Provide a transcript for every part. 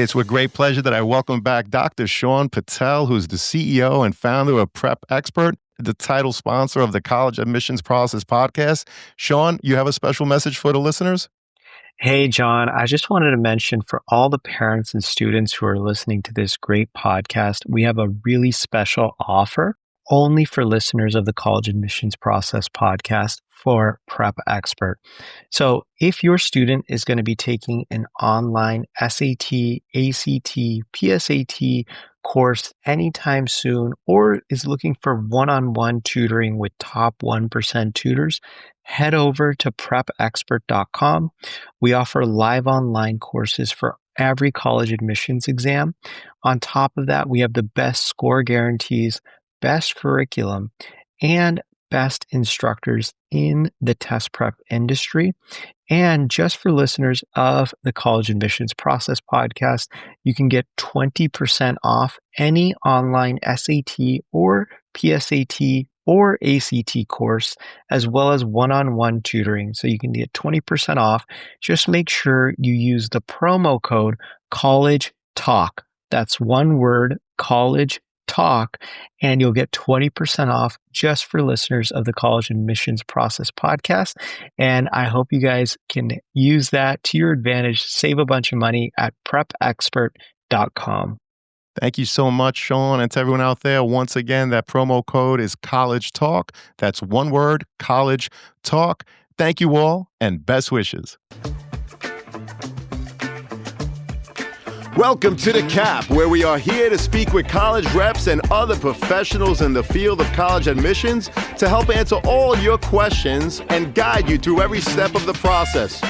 It's with great pleasure that I welcome back Dr. Sean Patel, who's the CEO and founder of Prep Expert, the title sponsor of the College Admissions Process podcast. Sean, you have a special message for the listeners? Hey, John, I just wanted to mention for all the parents and students who are listening to this great podcast, we have a really special offer only for listeners of the College Admissions Process podcast for Prep Expert. So if your student is going to be taking an online SAT, ACT, PSAT course anytime soon, or is looking for one-on-one tutoring with top 1% tutors, head over to prepexpert.com. We offer live online courses for every college admissions exam. On top of that, we have the best score guarantees, best curriculum, and best instructors in the test prep industry. And just for listeners of the College Admissions Process podcast, you can get 20% off any online SAT or PSAT or ACT course, as well as one-on-one tutoring. So you can get 20% off. Just make sure you use the promo code College Talk. That's one word, College Talk, and you'll get 20% off just for listeners of the College Admissions Process podcast. And I hope you guys can use that to your advantage, save a bunch of money at prepexpert.com. Thank you so much, Sean. And to everyone out there, once again, that promo code is College Talk. That's one word, College Talk. Thank you all, and best wishes. Welcome to The Cap, where we are here to speak with college reps and other professionals in the field of college admissions to help answer all your questions and guide you through every step of the process.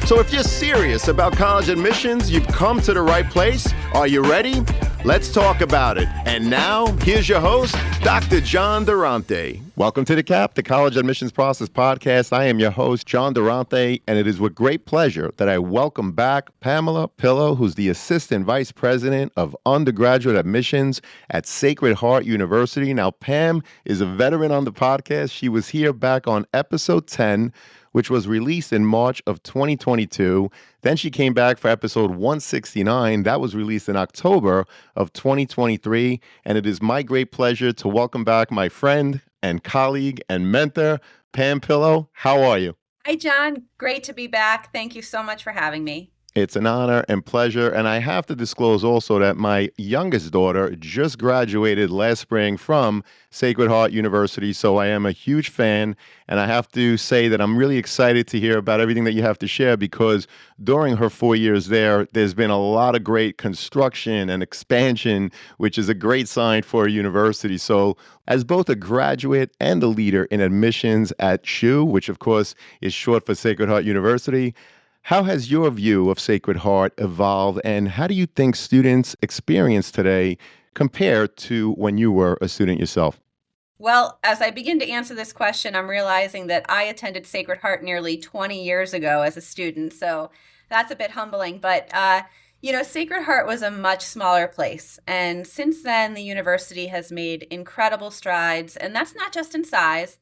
So if you're serious about college admissions, you've come to the right place. Are you ready? Let's talk about it. And now, here's your host, Dr. John Durante. Welcome to The Cap, the College Admissions Process podcast. I am your host, John Durante, and it is with great pleasure that I welcome back Pamela Pillo, who's the Assistant Vice President of Undergraduate Admissions at Sacred Heart University. Now, Pam is a veteran on the podcast. She was here back on episode 10, which was released in March of 2022. Then she came back for episode 169. That was released in October of 2023. And it is my great pleasure to welcome back my friend and colleague and mentor, Pam Pillo. How are you? Hi, John. Great to be back. Thank you so much for having me. It's an honor and pleasure. And I have to disclose also that my youngest daughter just graduated last spring from Sacred Heart University. So I am a huge fan. And I have to say that I'm really excited to hear about everything that you have to share, because during her 4 years there's been a lot of great construction and expansion, which is a great sign for a university. So as both a graduate and a leader in admissions at SHU, which of course is short for Sacred Heart University, how has your view of Sacred Heart evolved, and how do you think students experience today compared to when you were a student yourself? Well, as I begin to answer this question, I'm realizing that I attended Sacred Heart nearly 20 years ago as a student, so that's a bit humbling. But, Sacred Heart was a much smaller place, and since then, the university has made incredible strides, and that's not just in size,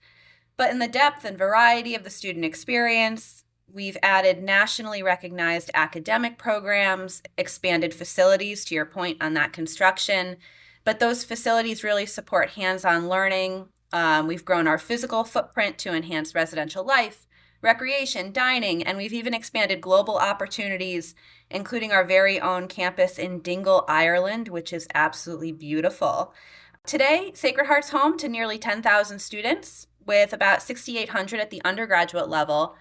but in the depth and variety of the student experience. We've added nationally recognized academic programs, expanded facilities, to your point on that construction, but those facilities really support hands-on learning. We've grown our physical footprint to enhance residential life, recreation, dining, and we've even expanded global opportunities, including our very own campus in Dingle, Ireland, which is absolutely beautiful. Today, Sacred Heart's home to nearly 10,000 students, with about 6,800 at the undergraduate level.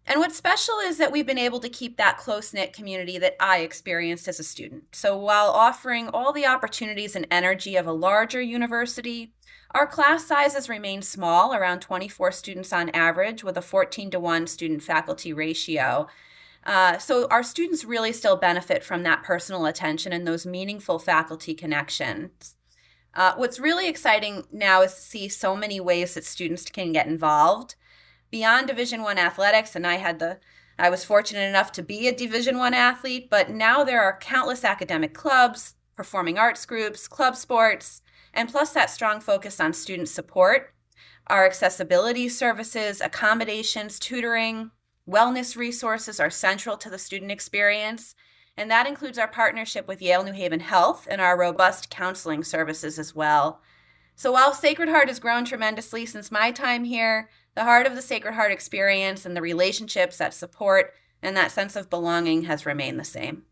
And what's special is that we've been able to keep that close-knit community that I experienced as a student. So while offering all the opportunities and energy of a larger university, our class sizes remain small, around 24 students on average, with a 14-to-1 student-faculty ratio. So our students really still benefit from that personal attention and those meaningful faculty connections. What's really exciting now is to see so many ways that students can get involved. Beyond Division I athletics, and I was fortunate enough to be a Division I athlete, but now there are countless academic clubs, performing arts groups, club sports, and plus that strong focus on student support. Our accessibility services, accommodations, tutoring, wellness resources are central to the student experience. And that includes our partnership with Yale New Haven Health and our robust counseling services as well. So while Sacred Heart has grown tremendously since my time here, the heart of the Sacred Heart experience and the relationships that support and that sense of belonging has remained the same.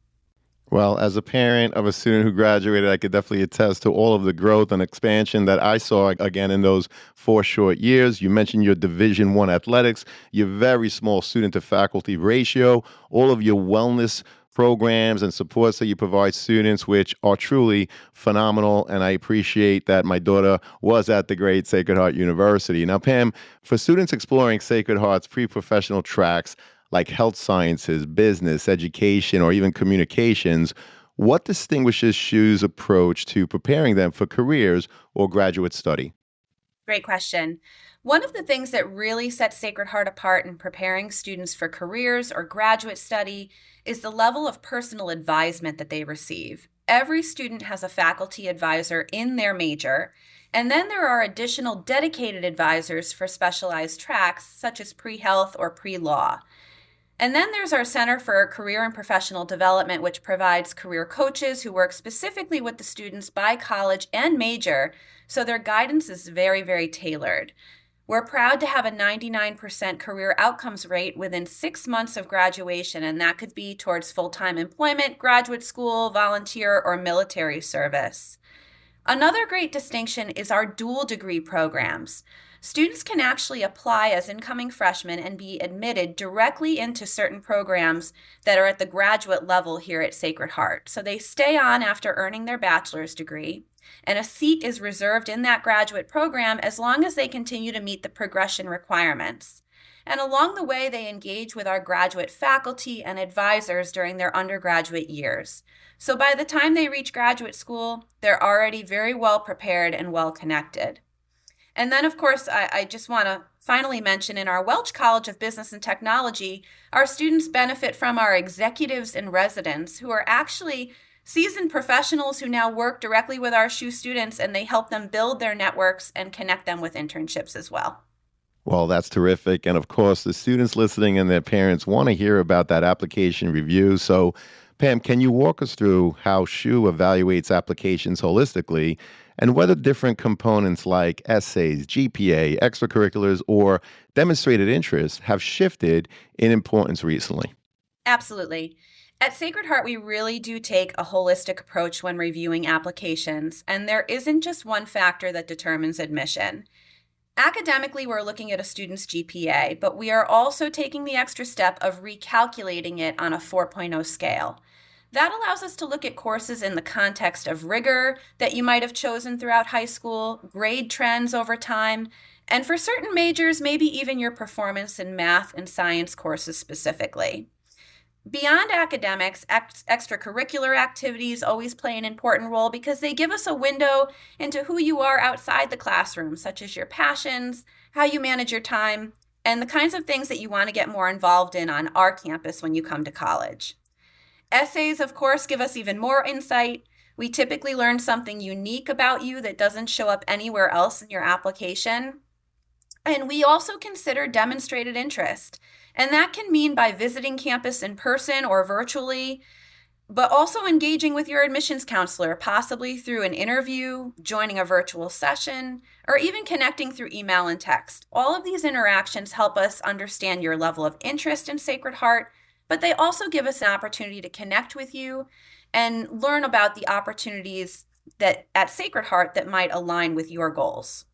Well, as a parent of a student who graduated, I could definitely attest to all of the growth and expansion that I saw again in those 4 short years. You mentioned your Division I athletics, your very small student to faculty ratio, all of your wellness programs and supports that you provide students, which are truly phenomenal. And I appreciate that my daughter was at the great Sacred Heart University. Now, Pam, for students exploring Sacred Heart's pre-professional tracks, like health sciences, business, education, or even communications, what distinguishes SHU's approach to preparing them for careers or graduate study? Great question. One of the things that really sets Sacred Heart apart in preparing students for careers or graduate study is the level of personal advisement that they receive. Every student has a faculty advisor in their major, and then there are additional dedicated advisors for specialized tracks such as pre-health or pre-law. And then there's our Center for Career and Professional Development, which provides career coaches who work specifically with the students by college and major, so their guidance is very, very tailored. We're proud to have a 99% career outcomes rate within 6 months of graduation, and that could be towards full-time employment, graduate school, volunteer, or military service. Another great distinction is our dual degree programs. Students can actually apply as incoming freshmen and be admitted directly into certain programs that are at the graduate level here at Sacred Heart. So they stay on after earning their bachelor's degree, and a seat is reserved in that graduate program as long as they continue to meet the progression requirements. And along the way, they engage with our graduate faculty and advisors during their undergraduate years. So by the time they reach graduate school, they're already very well prepared and well connected. And then, of course, I just want to finally mention in our Welch College of Business and Technology, our students benefit from our executives and residents who are actually seasoned professionals who now work directly with our SHU students, and they help them build their networks and connect them with internships as well. Well, that's terrific. And of course, the students listening and their parents want to hear about that application review. So, Pam, can you walk us through how SHU evaluates applications holistically and whether different components like essays, GPA, extracurriculars, or demonstrated interest have shifted in importance recently? Absolutely. At Sacred Heart, we really do take a holistic approach when reviewing applications, and there isn't just one factor that determines admission. Academically, we're looking at a student's GPA, but we are also taking the extra step of recalculating it on a 4.0 scale. That allows us to look at courses in the context of rigor that you might have chosen throughout high school, grade trends over time, and for certain majors, maybe even your performance in math and science courses specifically. Beyond academics, extracurricular activities always play an important role because they give us a window into who you are outside the classroom, such as your passions, how you manage your time, and the kinds of things that you want to get more involved in on our campus when you come to college. Essays, of course, give us even more insight. We typically learn something unique about you that doesn't show up anywhere else in your application. And we also consider demonstrated interest. And that can mean by visiting campus in person or virtually, but also engaging with your admissions counselor, possibly through an interview, joining a virtual session, or even connecting through email and text. All of these interactions help us understand your level of interest in Sacred Heart, but they also give us an opportunity to connect with you and learn about the opportunities that at Sacred Heart that might align with your goals.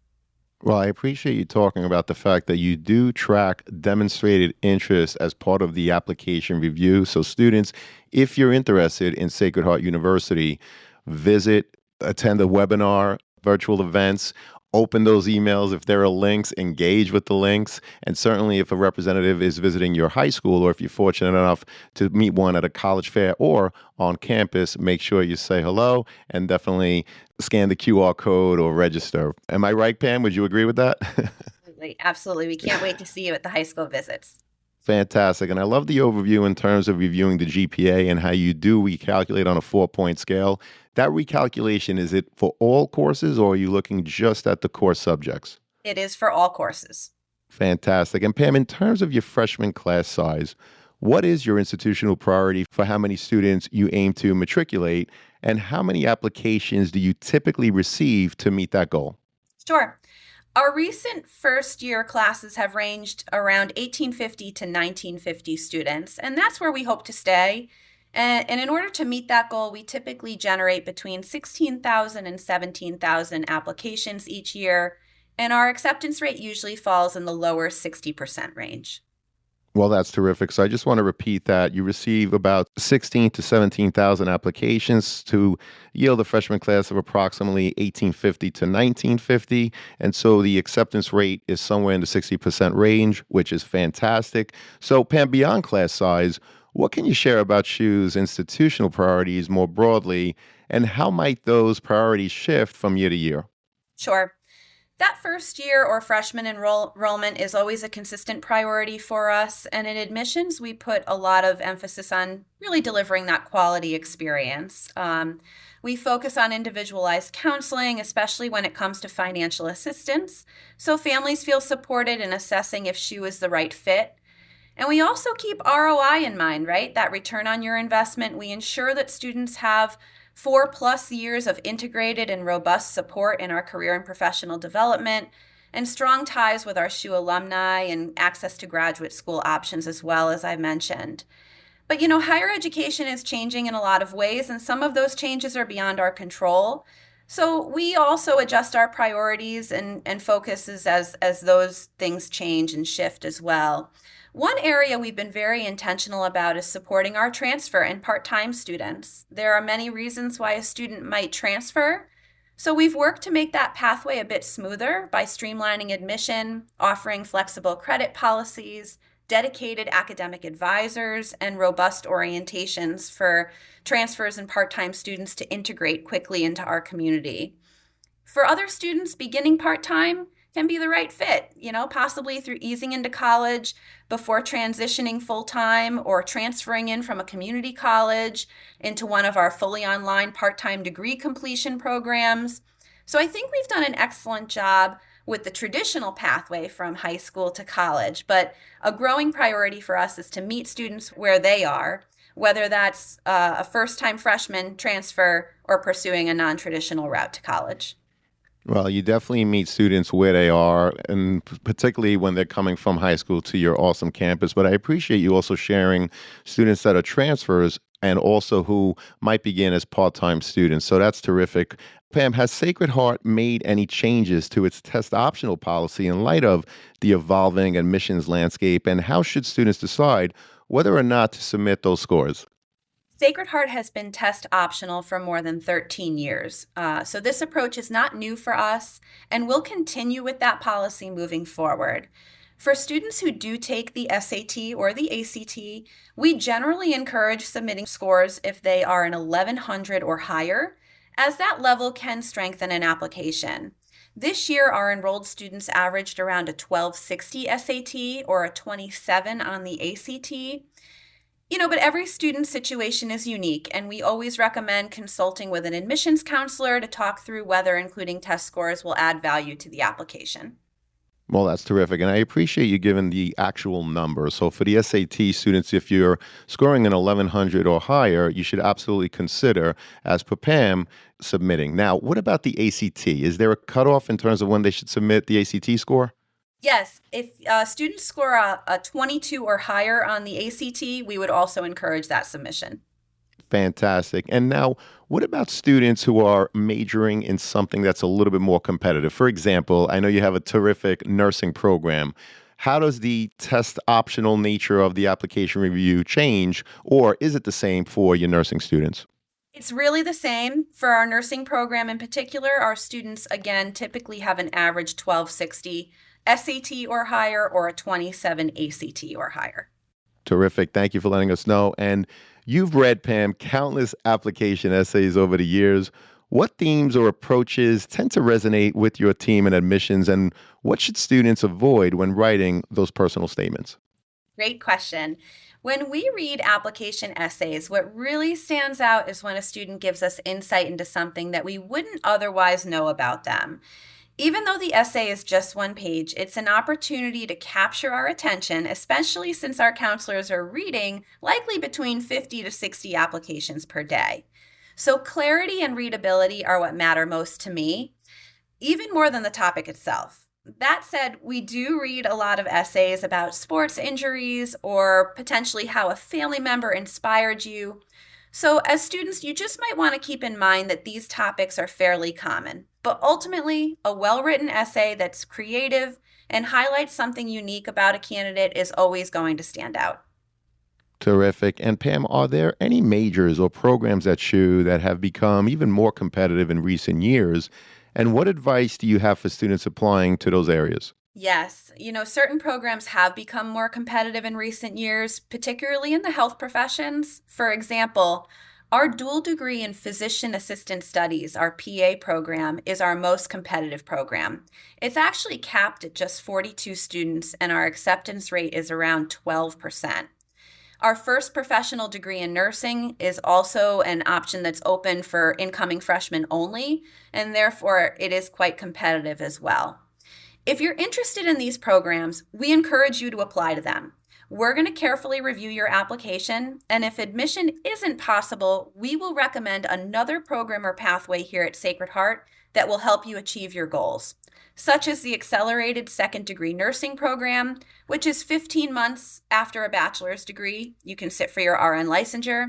Well, I appreciate you talking about the fact that you do track demonstrated interest as part of the application review. So students, if you're interested in Sacred Heart University, visit, attend a webinar, virtual events, open those emails if there are links, engage with the links. And certainly if a representative is visiting your high school, or if you're fortunate enough to meet one at a college fair or on campus, make sure you say hello and definitely scan the QR code or register. Am I right, Pam? Would you agree with that? Absolutely. Absolutely. We can't wait to see you at the high school visits. Fantastic. And I love the overview in terms of reviewing the GPA and how you do recalculate on a 4-point scale. That recalculation, is it for all courses or are you looking just at the core subjects? It is for all courses. Fantastic. And Pam, in terms of your freshman class size, What is your institutional priority for how many students you aim to matriculate, and how many applications do you typically receive to meet that goal? Sure. Our recent first year classes have ranged around 1850 to 1950 students, and that's where we hope to stay. And in order to meet that goal, we typically generate between 16,000 and 17,000 applications each year, and our acceptance rate usually falls in the lower 60% range. Well, that's terrific. So I just want to repeat that you receive about 16 to 17,000 applications to yield a freshman class of approximately 1850 to 1950. And so the acceptance rate is somewhere in the 60% range, which is fantastic. So Pam, beyond class size, what can you share about SHU's institutional priorities more broadly, and how might those priorities shift from year to year? Sure. That first year or freshman enrollment is always a consistent priority for us. And in admissions, we put a lot of emphasis on really delivering that quality experience. We focus on individualized counseling, especially when it comes to financial assistance, so families feel supported in assessing if SHU is the right fit. And we also keep ROI in mind, right? That return on your investment. We ensure that students have 4+ years of integrated and robust support in our career and professional development, and strong ties with our SHU alumni and access to graduate school options as well, as I mentioned. But higher education is changing in a lot of ways, and some of those changes are beyond our control. So we also adjust our priorities and focuses as those things change and shift as well. One area we've been very intentional about is supporting our transfer and part-time students. There are many reasons why a student might transfer, so we've worked to make that pathway a bit smoother by streamlining admission, offering flexible credit policies, dedicated academic advisors, and robust orientations for transfers and part-time students to integrate quickly into our community. For other students, beginning part-time can be the right fit, possibly through easing into college before transitioning full-time or transferring in from a community college into one of our fully online part-time degree completion programs. So I think we've done an excellent job with the traditional pathway from high school to college, but a growing priority for us is to meet students where they are, whether that's a first-time freshman transfer or pursuing a non-traditional route to college. Well, you definitely meet students where they are, and particularly when they're coming from high school to your awesome campus. But I appreciate you also sharing students that are transfers and also who might begin as part-time students. So that's terrific. Pam, has Sacred Heart made any changes to its test optional policy in light of the evolving admissions landscape? And how should students decide whether or not to submit those scores? Sacred Heart has been test optional for more than 13 years. So this approach is not new for us, and we'll continue with that policy moving forward. For students who do take the SAT or the ACT, we generally encourage submitting scores if they are an 1100 or higher, as that level can strengthen an application. This year, our enrolled students averaged around a 1260 SAT or a 27 on the ACT. But every student's situation is unique, and we always recommend consulting with an admissions counselor to talk through whether including test scores will add value to the application. Well, that's terrific. And I appreciate you giving the actual number. So for the SAT students, if you're scoring an 1100 or higher, you should absolutely consider, as per Pam, submitting. Now, what about the ACT? Is there a cutoff in terms of when they should submit the ACT score? Yes, if students score a 22 or higher on the ACT, we would also encourage that submission. Fantastic. And now, what about students who are majoring in something that's a little bit more competitive? For example, I know you have a terrific nursing program. How does the test optional nature of the application review change, or is it the same for your nursing students? It's really the same. For our nursing program in particular, our students, again, typically have an average 1260 SAT or higher or a 27 ACT or higher. Terrific. Thank you for letting us know. And you've read, Pam, countless application essays over the years. What themes or approaches tend to resonate with your team in admissions, and what should students avoid when writing those personal statements? Great question. When we read application essays, what really stands out is when a student gives us insight into something that we wouldn't otherwise know about them. Even though the essay is just one page, it's an opportunity to capture our attention, especially since our counselors are reading likely between 50 to 60 applications per day. So clarity and readability are what matter most to me, even more than the topic itself. That said, we do read a lot of essays about sports injuries or potentially how a family member inspired you. So, as students, you just might want to keep in mind that these topics are fairly common. But ultimately, a well written essay that's creative and highlights something unique about a candidate is always going to stand out. Terrific. And Pam, are there any majors or programs at SHU that have become even more competitive in recent years? And what advice do you have for students applying to those areas? Yes, certain programs have become more competitive in recent years, particularly in the health professions. For example, our dual degree in physician assistant studies, our PA program, is our most competitive program. It's actually capped at just 42 students, and our acceptance rate is around 12%. Our first professional degree in nursing is also an option that's open for incoming freshmen only, and therefore it is quite competitive as well. If you're interested in these programs, we encourage you to apply to them. We're going to carefully review your application, and if admission isn't possible, we will recommend another program or pathway here at Sacred Heart that will help you achieve your goals, such as the Accelerated Second Degree Nursing Program, which is 15 months after a bachelor's degree. You can sit for your RN licensure,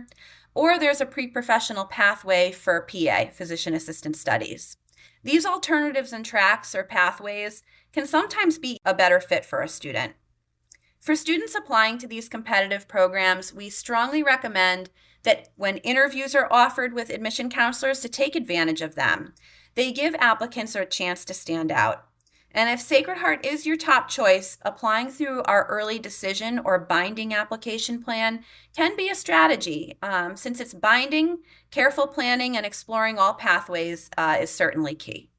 or there's a pre-professional pathway for PA, Physician Assistant Studies. These alternatives and tracks or pathways can sometimes be a better fit for a student. For students applying to these competitive programs, we strongly recommend that when interviews are offered with admission counselors to take advantage of them. They give applicants a chance to stand out. And if Sacred Heart is your top choice, applying through our early decision or binding application plan can be a strategy. Since it's binding, careful planning and exploring all pathways is certainly key.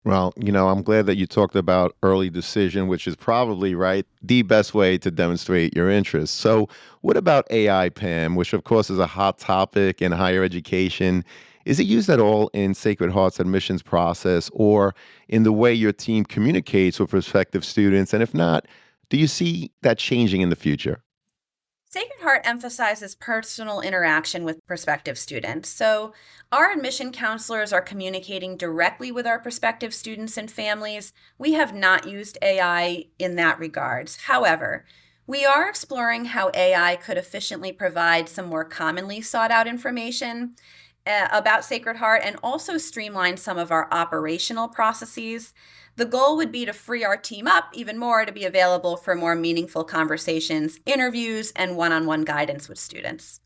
Well, I'm glad that you talked about early decision, which is probably, right, the best way to demonstrate your interest. So what about AI, Pam, which of course is a hot topic in higher education? Is it used at all in Sacred Heart's admissions process or in the way your team communicates with prospective students? And if not, do you see that changing in the future? Sacred Heart emphasizes personal interaction with prospective students. So, our admission counselors are communicating directly with our prospective students and families. We have not used AI in that regards. However, we are exploring how AI could efficiently provide some more commonly sought out information about Sacred Heart and also streamline some of our operational processes. The goal would be to free our team up even more to be available for more meaningful conversations, interviews, and one-on-one guidance with students.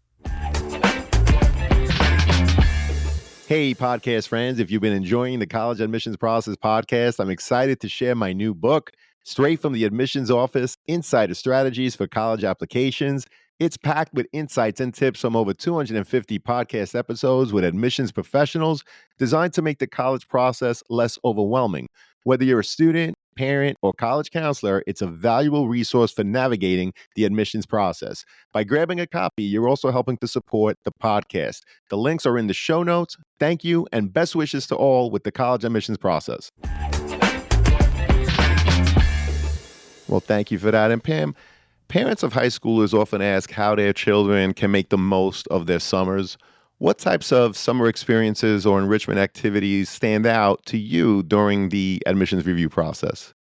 Hey, podcast friends, if you've been enjoying the College Admissions Process podcast, I'm excited to share my new book, Straight from the Admissions Office, Insider Strategies for College Applications. It's packed with insights and tips from over 250 podcast episodes with admissions professionals designed to make the college process less overwhelming. Whether you're a student, parent, or college counselor, it's a valuable resource for navigating the admissions process. By grabbing a copy, you're also helping to support the podcast. The links are in the show notes. Thank you, and best wishes to all with the college admissions process. Well, thank you for that. And Pam, parents of high schoolers often ask how their children can make the most of their summers. What types of summer experiences or enrichment activities stand out to you during the admissions review process?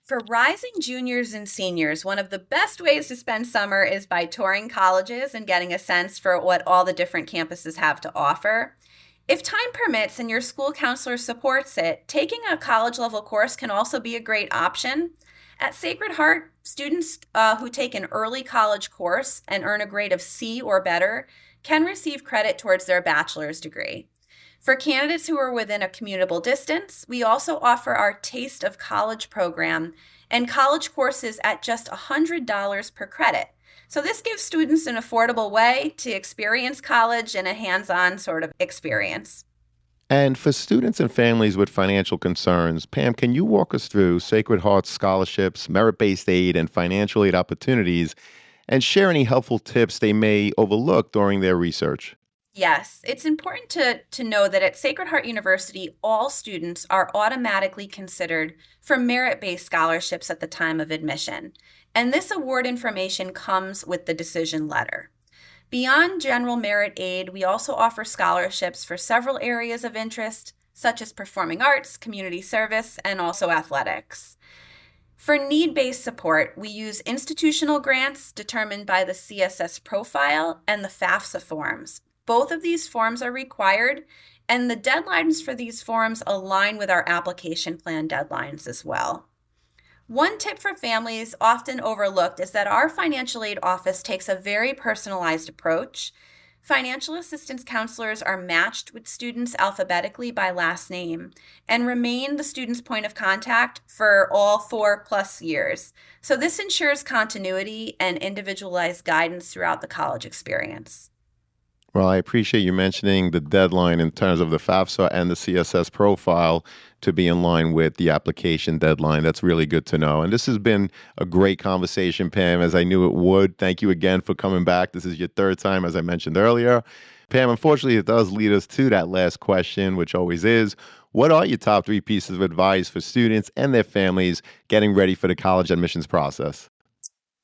For rising juniors and seniors, one of the best ways to spend summer is by touring colleges and getting a sense for what all the different campuses have to offer. If time permits and your school counselor supports it, taking a college level course can also be a great option. At Sacred Heart, students who take an early college course and earn a grade of C or better can receive credit towards their bachelor's degree. For candidates who are within a commutable distance, we also offer our Taste of College program and college courses at just $100 per credit. So this gives students an affordable way to experience college in a hands-on sort of experience. And for students and families with financial concerns, Pam, can you walk us through Sacred Heart's scholarships, merit-based aid, and financial aid opportunities, and share any helpful tips they may overlook during their research? Yes, it's important to know that at Sacred Heart University, all students are automatically considered for merit-based scholarships at the time of admission. And this award information comes with the decision letter. Beyond general merit aid, we also offer scholarships for several areas of interest, such as performing arts, community service, and also athletics. For need-based support, we use institutional grants determined by the CSS profile and the FAFSA forms. Both of these forms are required, and the deadlines for these forms align with our application plan deadlines as well. One tip for families often overlooked is that our financial aid office takes a very personalized approach. Financial assistance counselors are matched with students alphabetically by last name and remain the student's point of contact for all 4+ years. So this ensures continuity and individualized guidance throughout the college experience. Well, I appreciate you mentioning the deadline in terms of the FAFSA and the CSS profile to be in line with the application deadline. That's really good to know. And this has been a great conversation, Pam, as I knew it would. Thank you again for coming back. This is your third time, as I mentioned earlier. Pam, unfortunately, it does lead us to that last question, which always is, what are your top 3 pieces of advice for students and their families getting ready for the college admissions process?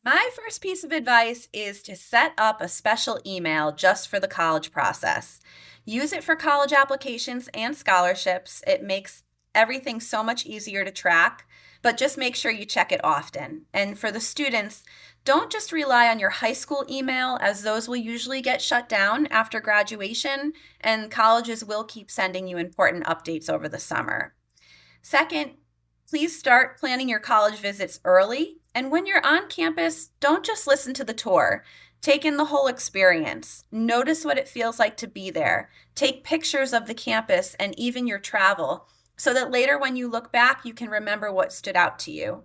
My first piece of advice is to set up a special email just for the college process. Use it for college applications and scholarships. It makes everything so much easier to track, but just make sure you check it often. And for the students, don't just rely on your high school email, as those will usually get shut down after graduation, and colleges will keep sending you important updates over the summer. Second, please start planning your college visits early. And when you're on campus, don't just listen to the tour. Take in the whole experience. Notice what it feels like to be there. Take pictures of the campus and even your travel so that later when you look back, you can remember what stood out to you.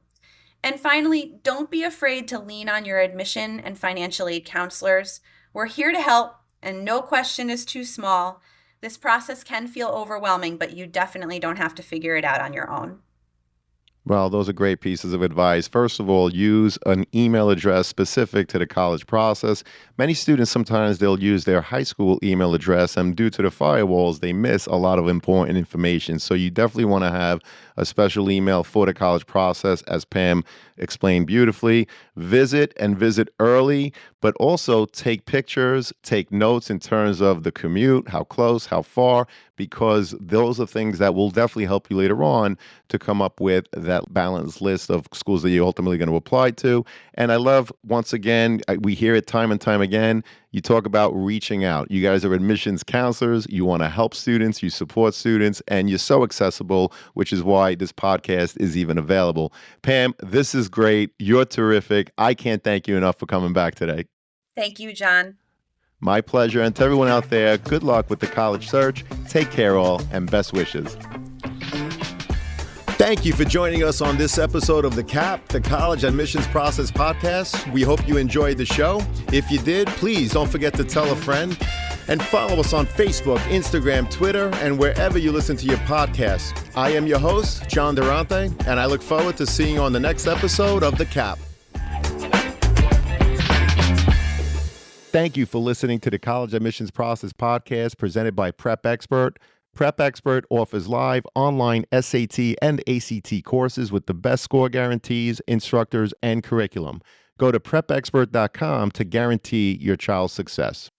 And finally, don't be afraid to lean on your admission and financial aid counselors. We're here to help, and no question is too small. This process can feel overwhelming, but you definitely don't have to figure it out on your own. Well, those are great pieces of advice. First of all, use an email address specific to the college process. Many students, sometimes they'll use their high school email address, and due to the firewalls, they miss a lot of important information. So you definitely want to have a special email for the college process, as Pam explained beautifully. Visit early, but also take pictures, take notes in terms of the commute, how close, how far, because those are things that will definitely help you later on to come up with that balanced list of schools that you're ultimately going to apply to. And I love, once again, we hear it time and time again, you talk about reaching out. You guys are admissions counselors. You want to help students. You support students. And you're so accessible, which is why this podcast is even available. Pam, this is great. You're terrific. I can't thank you enough for coming back today. Thank you, John. My pleasure. And to everyone out there, good luck with the college search. Take care all, and best wishes. Thank you for joining us on this episode of the CAP, the College Admissions Process Podcast. We hope you enjoyed the show. If you did, please don't forget to tell a friend and follow us on Facebook, Instagram, Twitter, and wherever you listen to your podcasts. I am your host, John Durante, and I look forward to seeing you on the next episode of the CAP. Thank you for listening to the College Admissions Process Podcast presented by Prep Expert. Prep Expert offers live online SAT and ACT courses with the best score guarantees, instructors, and curriculum. Go to prepexpert.com to guarantee your child's success.